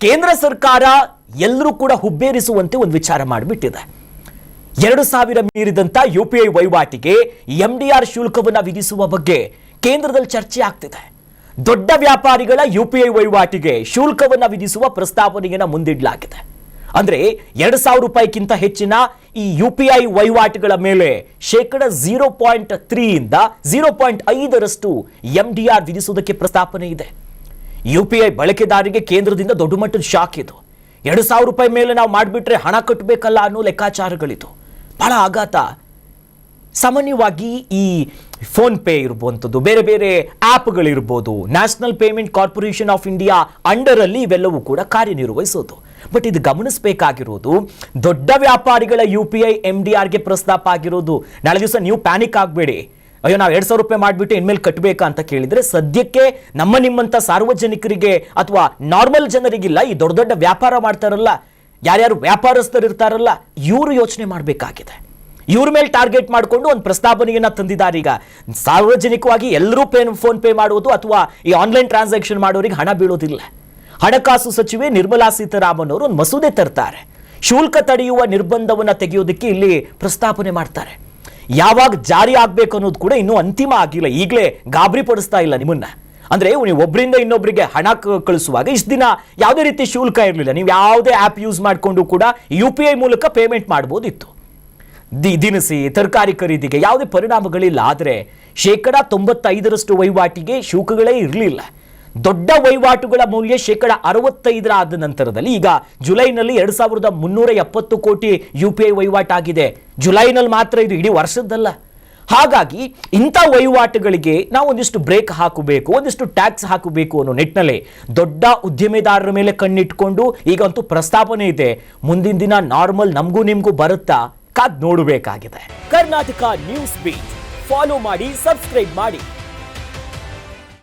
ಕೇಂದ್ರ ಸರ್ಕಾರ ಎಲ್ಲರೂ ಕೂಡ ಹುಬ್ಬೇರಿಸುವಂತೆ ಒಂದು ವಿಚಾರ ಮಾಡಿಬಿಟ್ಟಿದೆ. 2,000 ಮೀರಿದಂತ UPI ವಹಿವಾಟಿಗೆ MDR ಶುಲ್ಕವನ್ನು ವಿಧಿಸುವ ಬಗ್ಗೆ ಕೇಂದ್ರದಲ್ಲಿ ಚರ್ಚೆ ಆಗ್ತಿದೆ. ದೊಡ್ಡ ವ್ಯಾಪಾರಿಗಳ UPI ವಹಿವಾಟಿಗೆ ಶುಲ್ಕವನ್ನು ವಿಧಿಸುವ ಪ್ರಸ್ತಾವನೆಯನ್ನು ಮುಂದಿಡಲಾಗಿದೆ. ಅಂದ್ರೆ 2,000 ರೂಪಾಯಿಗಿಂತ ಹೆಚ್ಚಿನ ಈ UPI ವಹಿವಾಟುಗಳ ಮೇಲೆ -0.3 ಇಂದ 0.5ರಷ್ಟು MDR ವಿಧಿಸುವುದಕ್ಕೆ ಪ್ರಸ್ತಾವನೆ ಇದೆ. UPI ಬಳಕೆದಾರರಿಗೆ ಕೇಂದ್ರದಿಂದ ದೊಡ್ಡ ಮಟ್ಟದ ಶಾಕ್ ಇದು. 2,000 ರೂಪಾಯಿ ಮೇಲೆ ನಾವು ಮಾಡಿಬಿಟ್ರೆ ಹಣ ಕಟ್ಟಬೇಕಲ್ಲ ಅನ್ನೋ ಲೆಕ್ಕಾಚಾರಗಳಿತು. ಬಹಳ ಆಘಾತ. ಸಾಮಾನ್ಯವಾಗಿ ಈ ಫೋನ್ ಪೇ ಇರ್ಬೋದು, ಬೇರೆ ಬೇರೆ ಆ್ಯಪ್ಗಳಿರ್ಬೋದು, national payment corporation of India ಅಂಡರಲ್ಲಿ ಇವೆಲ್ಲವೂ ಕೂಡ ಕಾರ್ಯನಿರ್ವಹಿಸೋದು. ಬಟ್ ಇದು ಗಮನಿಸಬೇಕಾಗಿರೋದು, ದೊಡ್ಡ ವ್ಯಾಪಾರಿಗಳ UPI MDRಗೆ ಪ್ರಸ್ತಾಪ ಆಗಿರೋದು. ನಾಳೆ ದಿವಸ ನೀವು ಪ್ಯಾನಿಕ್ ಆಗಬೇಡಿ, ಅಯ್ಯೋ ನಾವು 2,000 ರೂಪಾಯಿ ಮಾಡಿಬಿಟ್ಟು ಇನ್ಮೇಲೆ ಕಟ್ಟಬೇಕಾ ಅಂತ ಕೇಳಿದ್ರೆ, ಸದ್ಯಕ್ಕೆ ನಿಮ್ಮಂಥ ಸಾರ್ವಜನಿಕರಿಗೆ ಅಥವಾ ನಾರ್ಮಲ್ ಜನರಿಗಿಲ್ಲ. ಈ ದೊಡ್ಡ ದೊಡ್ಡ ವ್ಯಾಪಾರ ಮಾಡ್ತಾರಲ್ಲ, ಯಾರ್ಯಾರು ವ್ಯಾಪಾರಸ್ಥರು ಇರ್ತಾರಲ್ಲ, ಇವರು ಯೋಚನೆ ಮಾಡಬೇಕಾಗಿದೆ. ಇವ್ರ ಮೇಲೆ ಟಾರ್ಗೆಟ್ ಮಾಡಿಕೊಂಡು ಒಂದು ಪ್ರಸ್ತಾವನೆಯನ್ನ ತಂದಿದ್ದಾರೆ. ಈಗ ಸಾರ್ವಜನಿಕವಾಗಿ ಎಲ್ಲರೂ ಫೋನ್ ಪೇ ಮಾಡುವುದು ಅಥವಾ ಈ ಆನ್ಲೈನ್ ಟ್ರಾನ್ಸಾಕ್ಷನ್ ಮಾಡೋರಿಗೆ ಹಣ ಬೀಳೋದಿಲ್ಲ. ಹಣಕಾಸು ಸಚಿವೆ ನಿರ್ಮಲಾ ಸೀತಾರಾಮನ್ ಅವರು ಒಂದು ಮಸೂದೆ ತರ್ತಾರೆ. ಶುಲ್ಕ ತಡೆಯುವ ನಿರ್ಬಂಧವನ್ನು ತೆಗೆಯೋದಕ್ಕೆ ಇಲ್ಲಿ ಪ್ರಸ್ತಾಪನೆ ಮಾಡ್ತಾರೆ. ಯಾವಾಗ ಜಾರಿ ಆಗ್ಬೇಕು ಅನ್ನೋದು ಕೂಡ ಇನ್ನೂ ಅಂತಿಮ ಆಗಿಲ್ಲ. ಈಗಲೇ ಗಾಬರಿ ಪಡಿಸ್ತಾ ಇಲ್ಲ ನಿಮ್ಮನ್ನ. ಅಂದ್ರೆ ನೀವು ಒಬ್ಬರಿಂದ ಇನ್ನೊಬ್ಬರಿಗೆ ಹಣ ಕಳಿಸುವಾಗ ಇಷ್ಟು ದಿನ ಯಾವುದೇ ರೀತಿ ಶುಲ್ಕ ಇರಲಿಲ್ಲ. ನೀವು ಯಾವುದೇ ಆ್ಯಪ್ ಯೂಸ್ ಮಾಡಿಕೊಂಡು ಕೂಡ UPI ಮೂಲಕ ಪೇಮೆಂಟ್ ಮಾಡ್ಬೋದಿತ್ತು. ದಿನಸಿ ತರಕಾರಿ ಖರೀದಿಗೆ ಯಾವುದೇ ಪರಿಣಾಮಗಳಿಲ್ಲ. ಆದರೆ 95% ವಹಿವಾಟಿಗೆ ಶುಲ್ಕಗಳೇ ಇರಲಿಲ್ಲ. ದೊಡ್ಡ ವಹಿವಾಟುಗಳ ಮೌಲ್ಯ 65% ಆದ ನಂತರದಲ್ಲಿ ಈಗ ಜುಲೈನಲ್ಲಿ 2,370 ಕೋಟಿ UPI ವಹಿವಾಟಾಗಿದೆ. ಜುಲೈನಲ್ಲಿ ಮಾತ್ರ, ಇದು ಇಡೀ ವರ್ಷದ್ದಲ್ಲ. ಹಾಗಾಗಿ ಇಂಥ ವಹಿವಾಟುಗಳಿಗೆ ನಾವು ಒಂದಿಷ್ಟು ಬ್ರೇಕ್ ಹಾಕಬೇಕು, ಒಂದಿಷ್ಟು ಟ್ಯಾಕ್ಸ್ ಹಾಕಬೇಕು ಅನ್ನೋ ನಿಟ್ಟಿನಲ್ಲಿ ದೊಡ್ಡ ಉದ್ಯಮೆದಾರರ ಮೇಲೆ ಕಣ್ಣಿಟ್ಕೊಂಡು ಈಗಂತೂ ಪ್ರಸ್ತಾಪನೆ ಇದೆ. ಮುಂದಿನ ದಿನ ನಾರ್ಮಲ್ ನಮಗೂ ನಿಮಗೂ ಬರುತ್ತಾ ಕಾದ್ ನೋಡಬೇಕಾಗಿದೆ. ಕರ್ನಾಟಕ ನ್ಯೂಸ್ ಬೀಟ್ ಫಾಲೋ ಮಾಡಿ, ಸಬ್ಸ್ಕ್ರೈಬ್ ಮಾಡಿ.